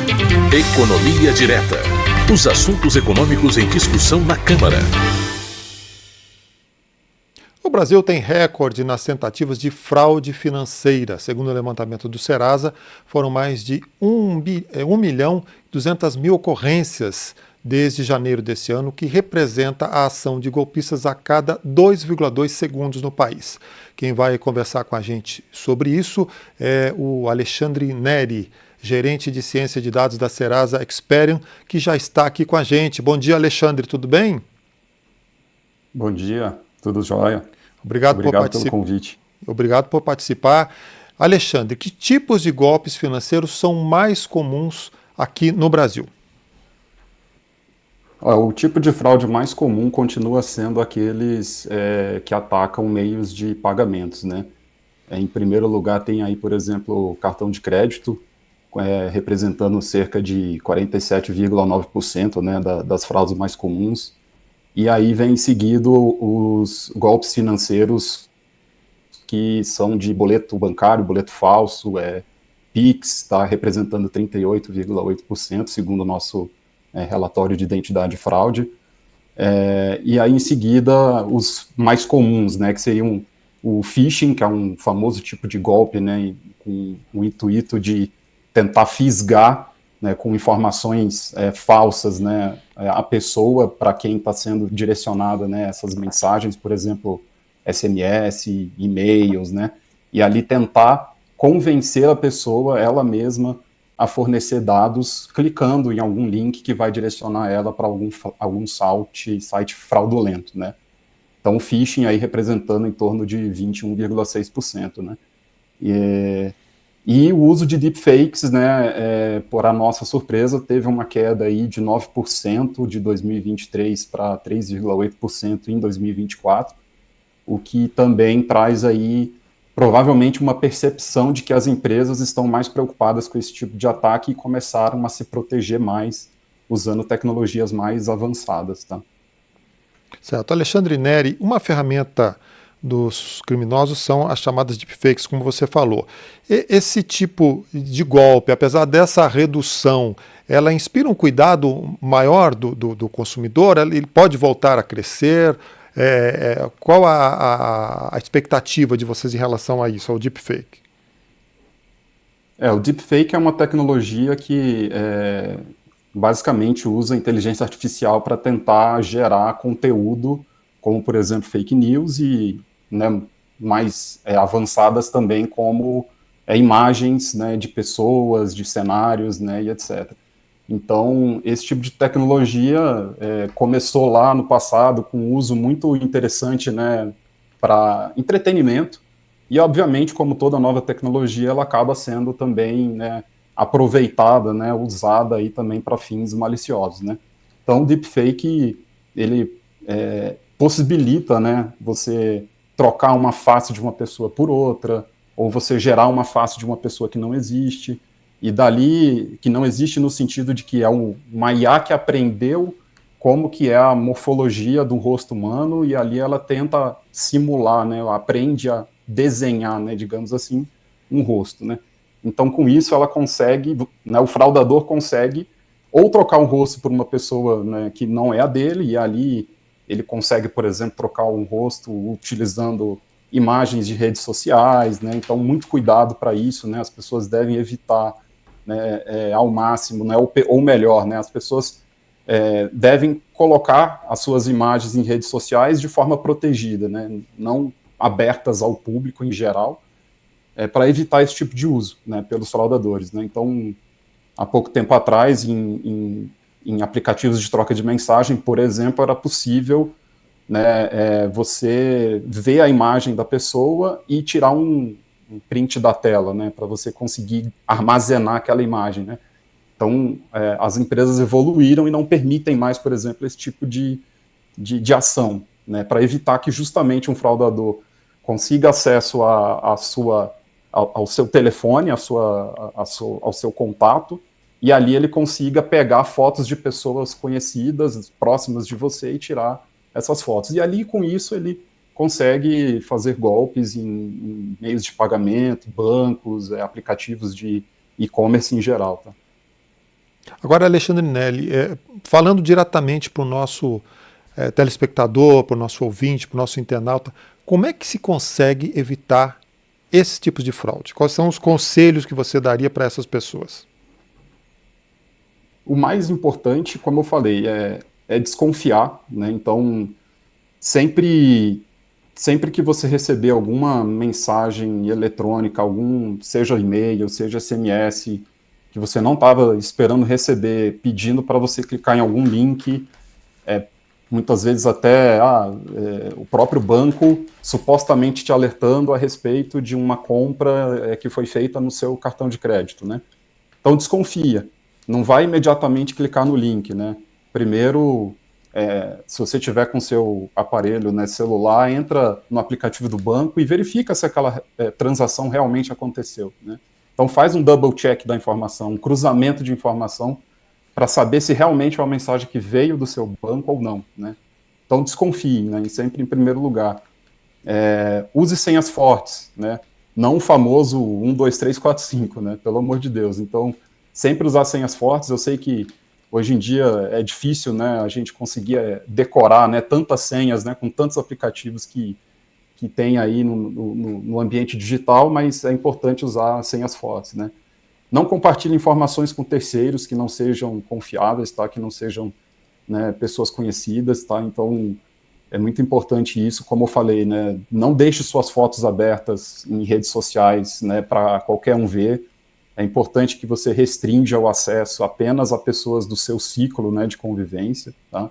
Economia Direta. Os assuntos econômicos em discussão na Câmara. O Brasil tem recorde nas tentativas de fraude financeira. Segundo o levantamento do Serasa, foram mais de 1.200.000 ocorrências desde janeiro desse ano, que representa a ação de golpistas a cada 2,2 segundos no país. Quem vai conversar com a gente sobre isso é o Alexandre Neri, gerente de ciência de dados da Serasa Experian, que já está aqui com a gente. Bom dia, Alexandre, tudo bem? Bom dia, tudo jóia. Obrigado pelo convite. Obrigado por participar. Alexandre, que tipos de golpes financeiros são mais comuns aqui no Brasil? O tipo de fraude mais comum continua sendo aqueles que atacam meios de pagamentos, né? Em primeiro lugar tem aí, por exemplo, o cartão de crédito, representando cerca de 47,9%, né, das fraudes mais comuns. E aí vem seguido os golpes financeiros que são de boleto bancário, boleto falso, Pix, está representando 38,8%, segundo o nosso relatório de identidade e fraude. E aí em seguida os mais comuns, né, que seriam o phishing, que é um famoso tipo de golpe, né, com o intuito de tentar fisgar, né, com informações falsas, né, a pessoa para quem está sendo direcionada, né, essas mensagens, por exemplo, SMS, e-mails, né, e ali tentar convencer a pessoa, ela mesma, a fornecer dados, clicando em algum link que vai direcionar ela para algum site fraudulento, né. Então o phishing aí representando em torno de 21,6%, né. E o uso de deepfakes, né, por a nossa surpresa, teve uma queda aí de 9% de 2023 para 3,8% em 2024, o que também traz aí provavelmente uma percepção de que as empresas estão mais preocupadas com esse tipo de ataque e começaram a se proteger mais usando tecnologias mais avançadas, tá? Certo. Alexandre Neri, uma ferramenta dos criminosos são as chamadas deepfakes, como você falou. Esse tipo de golpe, apesar dessa redução, ela inspira um cuidado maior do consumidor? Ele pode voltar a crescer? Qual a expectativa de vocês em relação a isso, ao deepfake? O deepfake é uma tecnologia que basicamente usa inteligência artificial para tentar gerar conteúdo, como, por exemplo, fake news e, né, mais avançadas também, como imagens, né, de pessoas, de cenários, né, e etc. Então, esse tipo de tecnologia começou lá no passado com um uso muito interessante, né, para entretenimento, e, obviamente, como toda nova tecnologia, ela acaba sendo também, né, aproveitada, né, usada aí também para fins maliciosos, né. Então, o deepfake, ele possibilita, né, você trocar uma face de uma pessoa por outra, ou você gerar uma face de uma pessoa que não existe, e dali, que não existe no sentido de que é uma IA que aprendeu como que é a morfologia do rosto humano, e ali ela tenta simular, né, ela aprende a desenhar, né, digamos assim, um rosto, né. Então, com isso, ela consegue, né, o fraudador consegue ou trocar um rosto por uma pessoa, né, que não é a dele, e ali ele consegue, por exemplo, trocar um rosto utilizando imagens de redes sociais, né, então muito cuidado para isso, né, as pessoas devem evitar, né, ao máximo, né, ou melhor, né, as pessoas devem colocar as suas imagens em redes sociais de forma protegida, né, não abertas ao público em geral, para evitar esse tipo de uso, né, pelos fraudadores, né. Então, há pouco tempo atrás, em aplicativos de troca de mensagem, por exemplo, era possível, né, você ver a imagem da pessoa e tirar um print da tela, né, para você conseguir armazenar aquela imagem, né. Então, as empresas evoluíram e não permitem mais, por exemplo, esse tipo de ação, né, para evitar que justamente um fraudador consiga acesso ao seu telefone, ao seu contato, e ali ele consiga pegar fotos de pessoas conhecidas, próximas de você, e tirar essas fotos. E ali, com isso, ele consegue fazer golpes em meios de pagamento, bancos, aplicativos de e-commerce em geral, tá? Agora, Alexandre Neri, falando diretamente para o nosso telespectador, para o nosso ouvinte, para o nosso internauta, como é que se consegue evitar esses tipos de fraude? Quais são os conselhos que você daria para essas pessoas? O mais importante, como eu falei, é desconfiar, né? Então, sempre que você receber alguma mensagem eletrônica, seja e-mail, seja SMS, que você não estava esperando receber, pedindo para você clicar em algum link, muitas vezes até o próprio banco supostamente te alertando a respeito de uma compra que foi feita no seu cartão de crédito, né? Então desconfia, não vai imediatamente clicar no link, né? Primeiro, se você tiver com seu aparelho, né, celular, entra no aplicativo do banco e verifica se aquela transação realmente aconteceu, né? Então faz um double check da informação, um cruzamento de informação para saber se realmente é uma mensagem que veio do seu banco ou não, né? Então desconfie, né, sempre em primeiro lugar. Use senhas fortes, né? Não o famoso 1, 2, 3, 4, 5, né? Pelo amor de Deus. Então, sempre usar senhas fortes. Eu sei que hoje em dia é difícil, né, a gente conseguir decorar, né, tantas senhas, né, com tantos aplicativos que tem aí no ambiente digital, mas é importante usar senhas fortes, né? Não compartilhe informações com terceiros que não sejam confiáveis, tá? Que não sejam, né, pessoas conhecidas, tá? Então, é muito importante isso, como eu falei, né? Não deixe suas fotos abertas em redes sociais, né, para qualquer um ver. É importante que você restrinja o acesso apenas a pessoas do seu ciclo, né, de convivência, tá?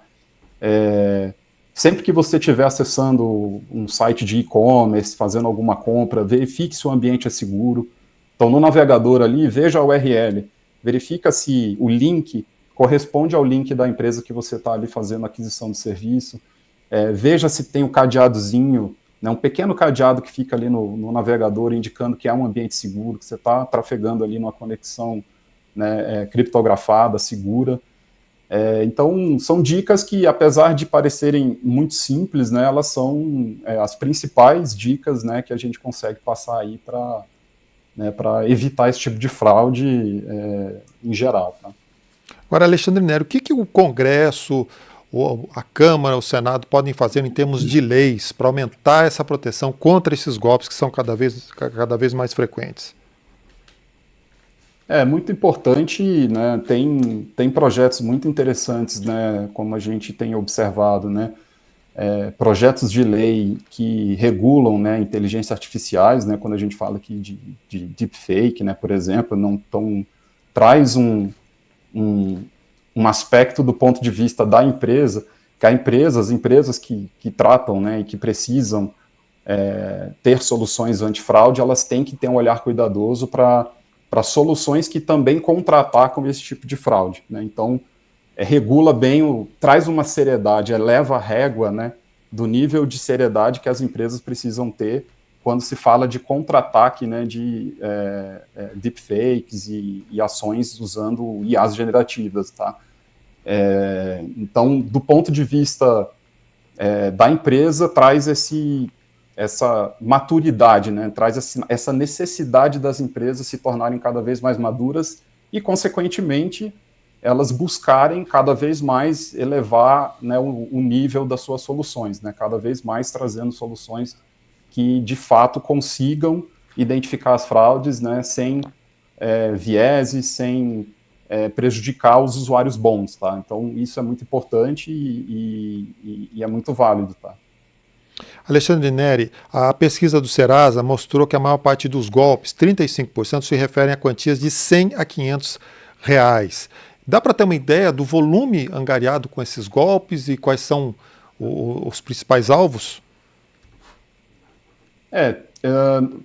Sempre que você estiver acessando um site de e-commerce, fazendo alguma compra, verifique se o ambiente é seguro. Então, no navegador ali, veja a URL, verifica se o link corresponde ao link da empresa que você está ali fazendo a aquisição do serviço, veja se tem o cadeadozinho, né, um pequeno cadeado que fica ali no navegador indicando que é um ambiente seguro, que você está trafegando ali numa conexão, né, criptografada, segura. Então, são dicas que, apesar de parecerem muito simples, né, elas são as principais dicas, né, que a gente consegue passar aí para, né, evitar esse tipo de fraude em geral. Tá? Agora, Alexandre Neri, o que o Congresso, a Câmara, o Senado podem fazer em termos de leis para aumentar essa proteção contra esses golpes que são cada vez mais frequentes? É muito importante, né? Tem projetos muito interessantes, né? Como a gente tem observado, né? Projetos de lei que regulam, né, inteligências artificiais, né? Quando a gente fala aqui de deepfake, né? Por exemplo, traz um aspecto do ponto de vista da empresa, que as empresas que tratam, né, e que precisam ter soluções antifraude, elas têm que ter um olhar cuidadoso para soluções que também contra-atacam esse tipo de fraude, né? Então, regula bem, traz uma seriedade, eleva a régua, né, do nível de seriedade que as empresas precisam ter quando se fala de contra-ataque, né, de deepfakes e ações usando IAs generativas, tá? Então, do ponto de vista da empresa, traz essa maturidade, né, traz essa necessidade das empresas se tornarem cada vez mais maduras e, consequentemente, elas buscarem cada vez mais elevar, né, o nível das suas soluções, né, cada vez mais trazendo soluções que, de fato, consigam identificar as fraudes, né, sem vieses, sem prejudicar os usuários bons, tá? Então, isso é muito importante e é muito válido, tá? Alexandre Neri, a pesquisa do Serasa mostrou que a maior parte dos golpes, 35%, se referem a quantias de 100 a 500 reais. Dá para ter uma ideia do volume angariado com esses golpes e quais são os principais alvos?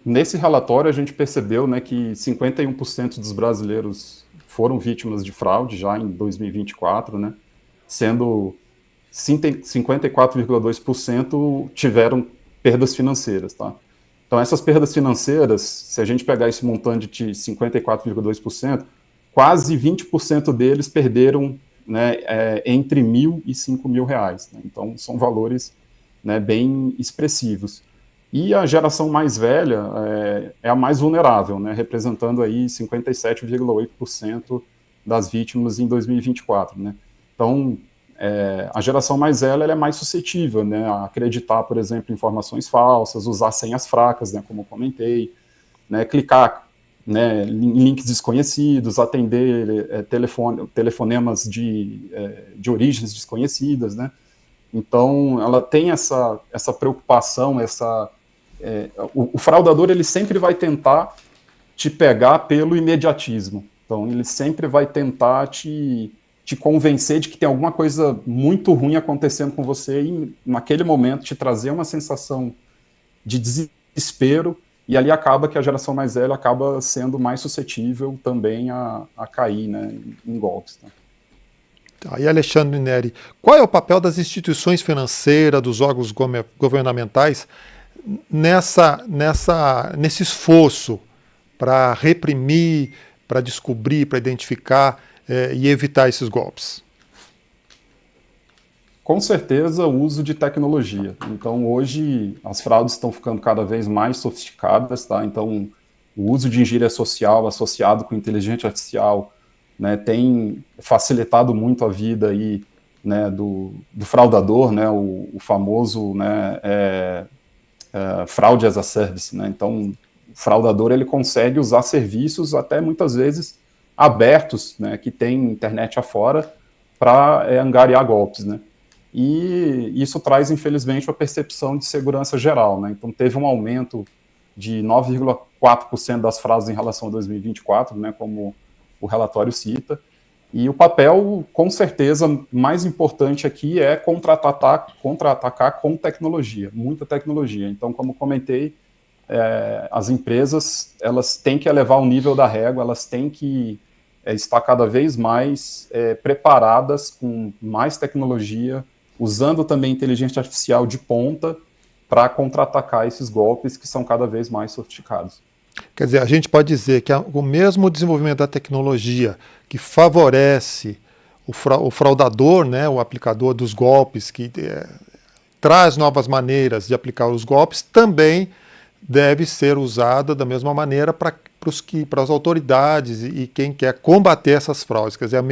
Nesse relatório a gente percebeu, né, que 51% dos brasileiros foram vítimas de fraude já em 2024, né, sendo 54,2% tiveram perdas financeiras, tá? Então essas perdas financeiras, se a gente pegar esse montante de 54,2%, quase 20% deles perderam, né, entre R$1.000 e R$5.000, né? Então são valores, né, bem expressivos. E a geração mais velha é a mais vulnerável, né, representando aí 57,8% das vítimas em 2024, né? Então, a geração mais velha ela é mais suscetível, né, a acreditar, por exemplo, em informações falsas, usar senhas fracas, né, como eu comentei, né, clicar, né, em links desconhecidos, atender telefonemas de origens desconhecidas, né? Então, ela tem essa preocupação, o fraudador ele sempre vai tentar te pegar pelo imediatismo. Então, ele sempre vai tentar te convencer de que tem alguma coisa muito ruim acontecendo com você e, naquele momento, te trazer uma sensação de desespero, e ali acaba que a geração mais velha acaba sendo mais suscetível também a cair, né, em golpes. Tá? Aí, Alexandre Neri, qual é o papel das instituições financeiras, dos órgãos governamentais nesse esforço para reprimir, para descobrir, para identificar e evitar esses golpes? Com certeza, o uso de tecnologia. Então, hoje, as fraudes estão ficando cada vez mais sofisticadas, tá? Então, o uso de engenharia social associado com inteligência artificial, né, tem facilitado muito a vida aí, né, do fraudador, né, o famoso, né, fraude as a service, né? Então, o fraudador ele consegue usar serviços até muitas vezes abertos, né, que tem internet afora, para angariar golpes, né? E isso traz, infelizmente, a percepção de segurança geral, né? Então, teve um aumento de 9,4% das fraudes em relação a 2024, né, como o relatório cita, e o papel, com certeza, mais importante aqui é contra-atacar com tecnologia, muita tecnologia. Então, como comentei, as empresas elas têm que elevar o nível da régua, elas têm que estar cada vez mais preparadas com mais tecnologia, usando também inteligência artificial de ponta para contra-atacar esses golpes que são cada vez mais sofisticados. Quer dizer, a gente pode dizer que o mesmo desenvolvimento da tecnologia que favorece o fraudador, né, o aplicador dos golpes, que traz novas maneiras de aplicar os golpes, também deve ser usada da mesma maneira para as autoridades e quem quer combater essas fraudes. Quer dizer,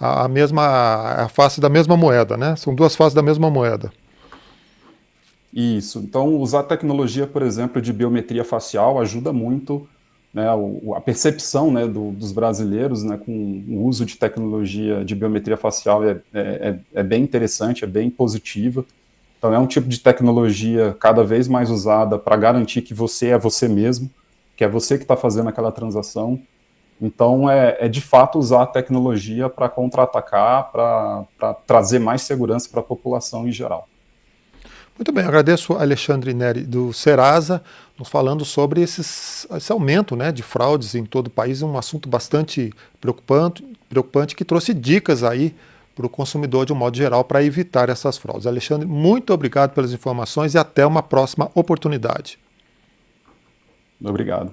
a face da mesma moeda, né? São duas faces da mesma moeda. Isso. Então, usar tecnologia, por exemplo, de biometria facial ajuda muito, né, a percepção, né, dos brasileiros, né, com o uso de tecnologia de biometria facial é bem interessante, é bem positiva. Então, é um tipo de tecnologia cada vez mais usada para garantir que você é você mesmo, que é você que está fazendo aquela transação. Então, de fato usar a tecnologia para contra-atacar, para trazer mais segurança para a população em geral. Muito bem, agradeço a Alexandre Neri do Serasa, nos falando sobre esse aumento, né, de fraudes em todo o país, um assunto bastante preocupante que trouxe dicas aí para o consumidor de um modo geral para evitar essas fraudes. Alexandre, muito obrigado pelas informações e até uma próxima oportunidade. Obrigado.